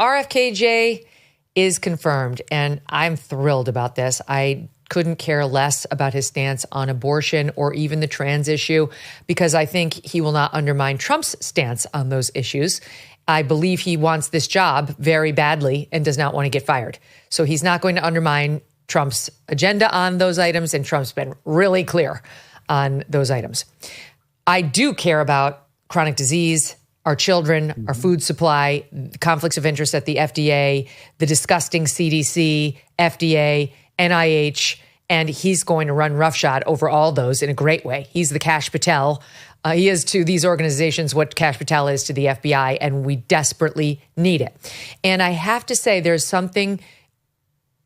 RFKJ is confirmed, and I'm thrilled about this. I couldn't care less about his stance on abortion or even the trans issue, because I think he will not undermine Trump's stance on those issues. I believe he wants this job very badly and does not want to get fired. So he's not going to undermine Trump's agenda on those items, and Trump's been really clear on those items. I do care about chronic disease, our children, our food supply, conflicts of interest at the FDA, the disgusting CDC, FDA, NIH, and he's going to run roughshod over all those in a great way. He's the Kash Patel. He is to these organizations what Kash Patel is to the FBI, and we desperately need it. And I have to say, there's something,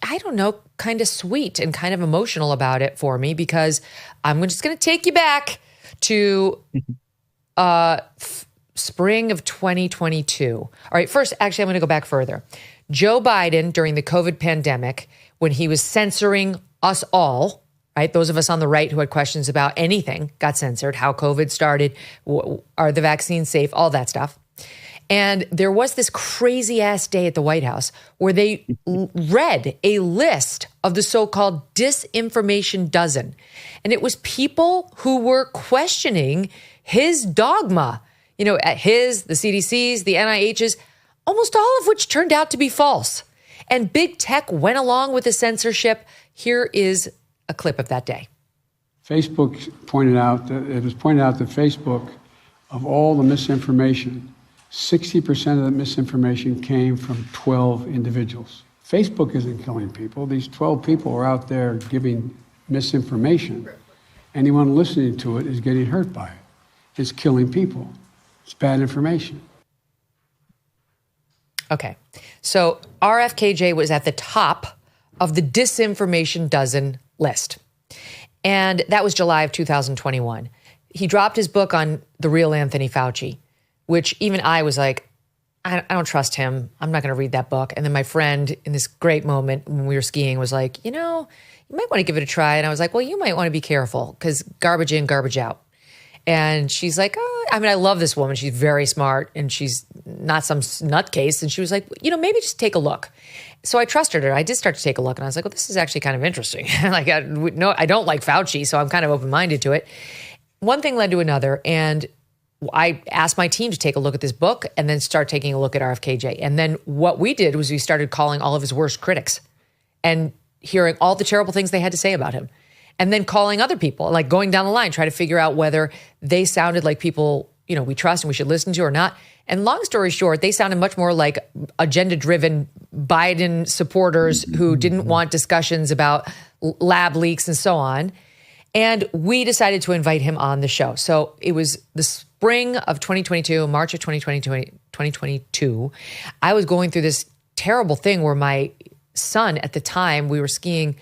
I don't know, kind of sweet and kind of emotional about it for me, because I'm just going to take you back to spring of 2022. All right, first, actually, I'm going to go back further. Joe Biden, during the COVID pandemic, when he was censoring us all, right, those of us on the right who had questions about anything got censored, how COVID started, are the vaccines safe, all that stuff. And there was this crazy ass day at the White House where they read a list of the so-called disinformation dozen. And it was people who were questioning his dogma, you know, the CDC's, the NIH's, almost all of which turned out to be false. And big tech went along with the censorship. Here is a clip of that day. Facebook pointed out that Facebook, of all the misinformation, 60% of the misinformation came from 12 individuals. Facebook isn't killing people. These 12 people are out there giving misinformation. Anyone listening to it is getting hurt by it. It's killing people. It's bad information. Okay. So RFKJ was at the top of the disinformation dozen list. And that was July of 2021. He dropped his book on the real Anthony Fauci, which even I was like, I don't trust him. I'm not going to read that book. And then my friend, in this great moment when we were skiing, was like, you know, you might want to give it a try. And I was like, well, you might want to be careful, because garbage in, garbage out. And she's like, oh, I mean, I love this woman. She's very smart and she's not some nutcase. And she was like, you know, maybe just take a look. So I trusted her. I did start to take a look, and I was like, well, this is actually kind of interesting. Like, I don't like Fauci, so I'm kind of open-minded to it. One thing led to another, and I asked my team to take a look at this book and then start taking a look at RFKJ. And then what we did was we started calling all of his worst critics and hearing all the terrible things they had to say about him. And then calling other people, like going down the line, try to figure out whether they sounded like people, you know, we trust and we should listen to or not. And long story short, they sounded much more like agenda-driven Biden supporters who didn't want discussions about lab leaks and so on. And we decided to invite him on the show. So it was the spring of 2022, March of 2022. I was going through this terrible thing where my son, at the time we were skiing,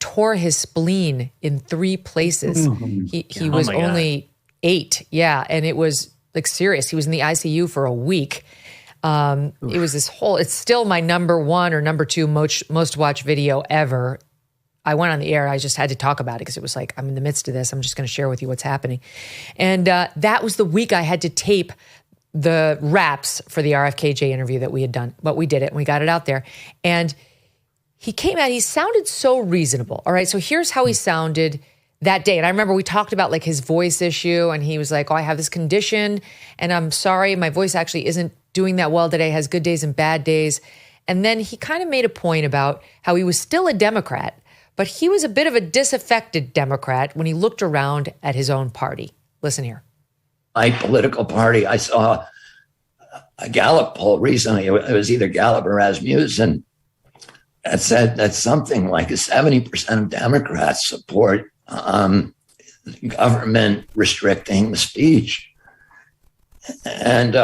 tore his spleen in 3 places. He was only 8. Yeah. And it was like serious. He was in the ICU for a week. It was this whole, it's still my number 1 or number 2 most watched video ever. I went on the air. I just had to talk about it because it was like, I'm in the midst of this. I'm just going to share with you what's happening. And that was the week I had to tape the wraps for the RFKJ interview that we had done. But we did it and we got it out there. And he came out, he sounded so reasonable. All right, so here's how he sounded that day. And I remember we talked about like his voice issue, and he was like, oh, I have this condition and I'm sorry, my voice actually isn't doing that well today, has good days and bad days. And then he kind of made a point about how he was still a Democrat, but he was a bit of a disaffected Democrat when he looked around at his own party. Listen here. My political party, I saw a Gallup poll recently. It was either Gallup or Rasmussen that said that something like 70% of Democrats support government restricting the speech. And,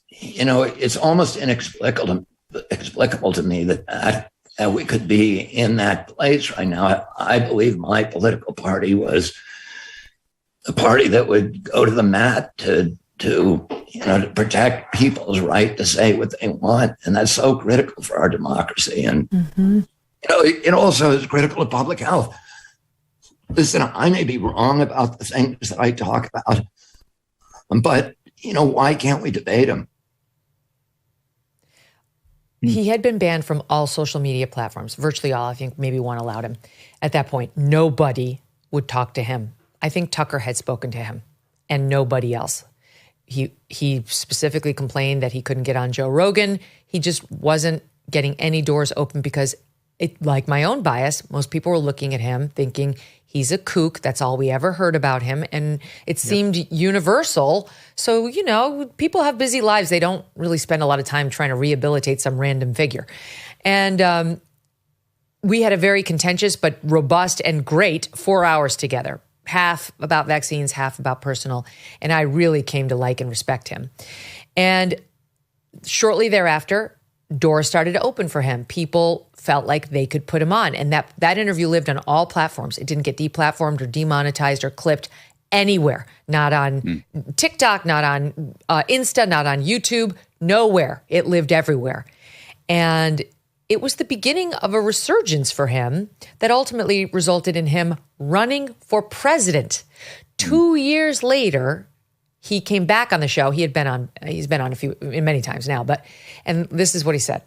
you know, it's almost inexplicable to me that we could be in that place right now. I believe my political party was the party that would go to the mat to protect people's right to say what they want. And that's so critical for our democracy. And, you know, it also is critical to public health. Listen, I may be wrong about the things that I talk about, but, you know, why can't we debate them? He had been banned from all social media platforms, virtually all. I think maybe one allowed him. At that point, nobody would talk to him. I think Tucker had spoken to him and nobody else. He specifically complained that he couldn't get on Joe Rogan. He just wasn't getting any doors open because, like my own bias, most people were looking at him thinking he's a kook. That's all we ever heard about him. And it seemed universal. So, you know, people have busy lives. They don't really spend a lot of time trying to rehabilitate some random figure. And we had a very contentious but robust and great 4 hours together. Half about vaccines, half about personal. And I really came to like and respect him. And shortly thereafter, doors started to open for him. People felt like they could put him on. And that interview lived on all platforms. It didn't get deplatformed or demonetized or clipped anywhere. Not on TikTok, not on Insta, not on YouTube, nowhere. It lived everywhere. And it was the beginning of a resurgence for him that ultimately resulted in him running for president. 2 years later, he came back on the show. He's been on many times now, and this is what he said.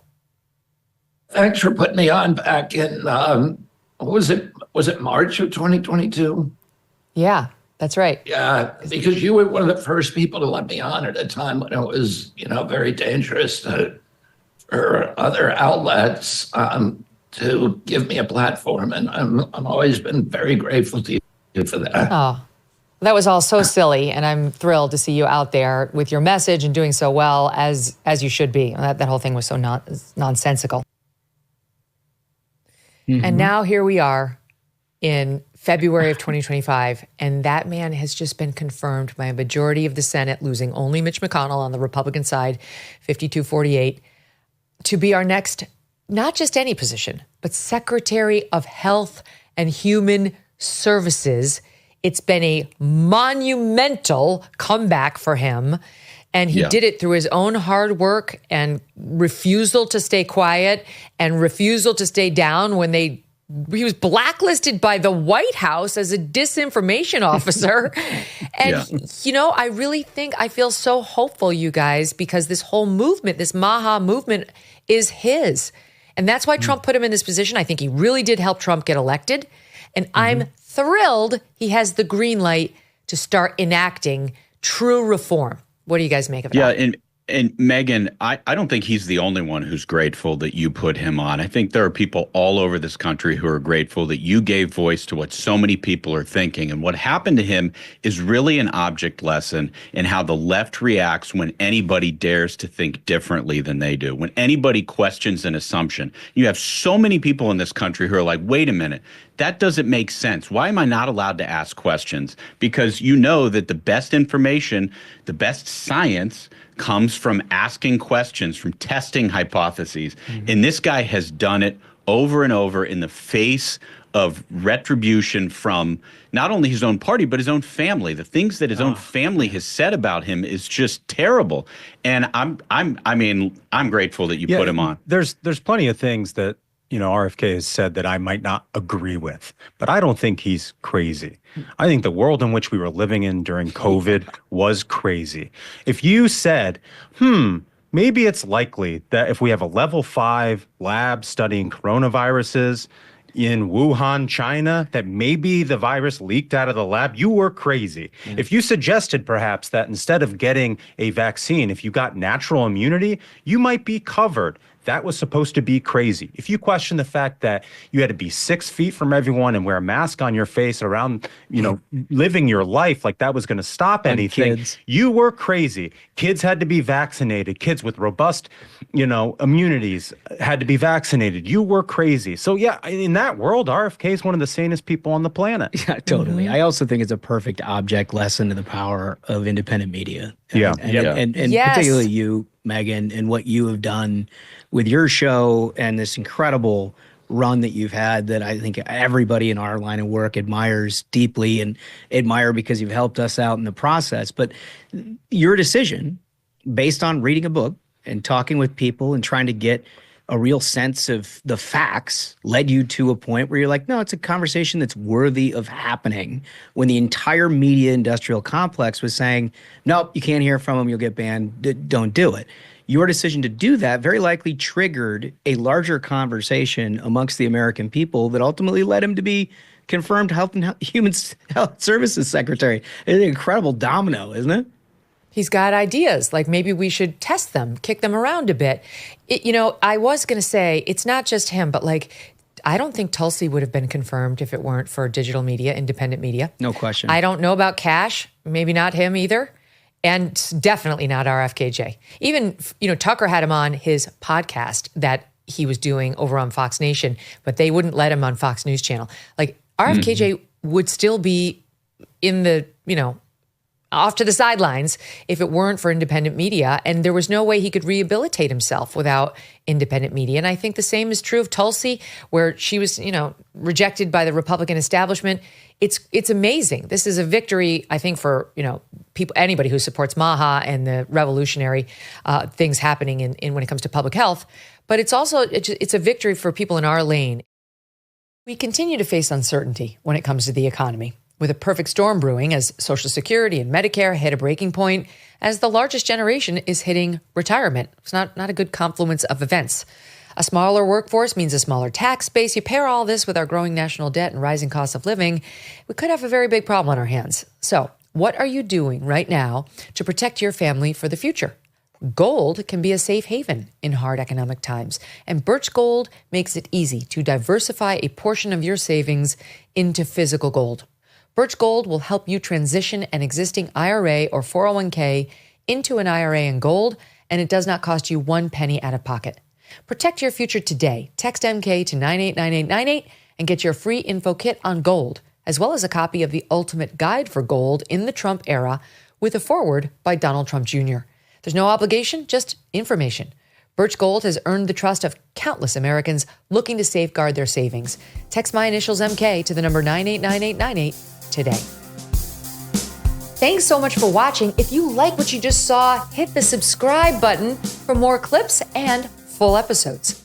Thanks for putting me on back in, was it March of 2022? Yeah, that's right. Yeah, because you were one of the first people to let me on at a time when it was, very dangerous for other outlets to give me a platform. And I'm always been very grateful to you for that. Oh, that was all so silly. And I'm thrilled to see you out there with your message and doing so well as you should be. That whole thing was so nonsensical. Mm-hmm. And now here we are in February of 2025, and that man has just been confirmed by a majority of the Senate, losing only Mitch McConnell on the Republican side, 52-48, to be our next, not just any position, but Secretary of Health and Human Services. It's been a monumental comeback for him. And he did it through his own hard work and refusal to stay quiet and refusal to stay down when he was blacklisted by the White House as a disinformation officer. And, I really think I feel so hopeful, you guys, because this whole movement, this Maha movement is his. And that's why Trump put him in this position. I think he really did help Trump get elected. And I'm thrilled he has the green light to start enacting true reform. What do you guys make of that? Yeah, and Megyn, I don't think he's the only one who's grateful that you put him on. I think there are people all over this country who are grateful that you gave voice to what so many people are thinking. And what happened to him is really an object lesson in how the left reacts when anybody dares to think differently than they do. When anybody questions an assumption, you have so many people in this country who are like, wait a minute, that doesn't make sense. Why am I not allowed to ask questions? Because you know that the best information, the best science comes from asking questions, from testing hypotheses. And this guy has done it over and over in the face of retribution from not only his own party, but his own family. The things that his own family has said about him is just terrible. And I'm grateful that you put him on. There's plenty of things that RFK has said that I might not agree with, but I don't think he's crazy. I think the world in which we were living in during COVID was crazy. If you said, maybe it's likely that if we have a level 5 lab studying coronaviruses in Wuhan, China, that maybe the virus leaked out of the lab, you were crazy. If you suggested perhaps that instead of getting a vaccine, if you got natural immunity, you might be covered, that was supposed to be crazy. If you question the fact that you had to be 6 feet from everyone and wear a mask on your face around, living your life like that was going to stop anything, you were crazy. Kids had to be vaccinated. Kids with robust, immunities had to be vaccinated. You were crazy. So yeah, in that world, RFK is one of the sanest people on the planet. Yeah, totally. I also think it's a perfect object lesson to the power of independent media. And particularly you, Megyn, and what you have done with your show and this incredible run that you've had that I think everybody in our line of work admires deeply and admire because you've helped us out in the process. But your decision, based on reading a book and talking with people and trying to get a real sense of the facts, led you to a point where you're like, no, it's a conversation that's worthy of happening, when the entire media industrial complex was saying, nope, you can't hear from them, you'll get banned, don't do it. your decision to do that very likely triggered a larger conversation amongst the American people that ultimately led him to be confirmed Health and Human Services Secretary. It's an incredible domino, isn't it? He's got ideas, like maybe we should test them, kick them around a bit. I was going to say, it's not just him, but I don't think Tulsi would have been confirmed if it weren't for digital media, independent media. No question. I don't know about Cash, maybe not him either. And definitely not RFKJ. Even, Tucker had him on his podcast that he was doing over on Fox Nation, but they wouldn't let him on Fox News Channel. RFKJ would still be in the, off to the sidelines if it weren't for independent media. And there was no way he could rehabilitate himself without independent media. And I think the same is true of Tulsi, where she was, rejected by the Republican establishment. It's amazing. This is a victory, I think, for, people, anybody who supports MAHA and the revolutionary things happening in when it comes to public health. But it's also, it's a victory for people in our lane. We continue to face uncertainty when it comes to the economy, with a perfect storm brewing as Social Security and Medicare hit a breaking point as the largest generation is hitting retirement. It's not a good confluence of events. A smaller workforce means a smaller tax base. You pair all this with our growing national debt and rising cost of living, we could have a very big problem on our hands. So, what are you doing right now to protect your family for the future? Gold can be a safe haven in hard economic times, and Birch Gold makes it easy to diversify a portion of your savings into physical gold. Birch Gold will help you transition an existing IRA or 401k into an IRA in gold, and it does not cost you one penny out of pocket. Protect your future today. Text MK to 989898 and get your free info kit on gold, as well as a copy of the Ultimate Guide for Gold in the Trump Era with a foreword by Donald Trump Jr. There's no obligation, just information. Birch Gold has earned the trust of countless Americans looking to safeguard their savings. Text my initials MK to the number 989898 today. Thanks so much for watching. If you like what you just saw, hit the subscribe button for more clips and full episodes.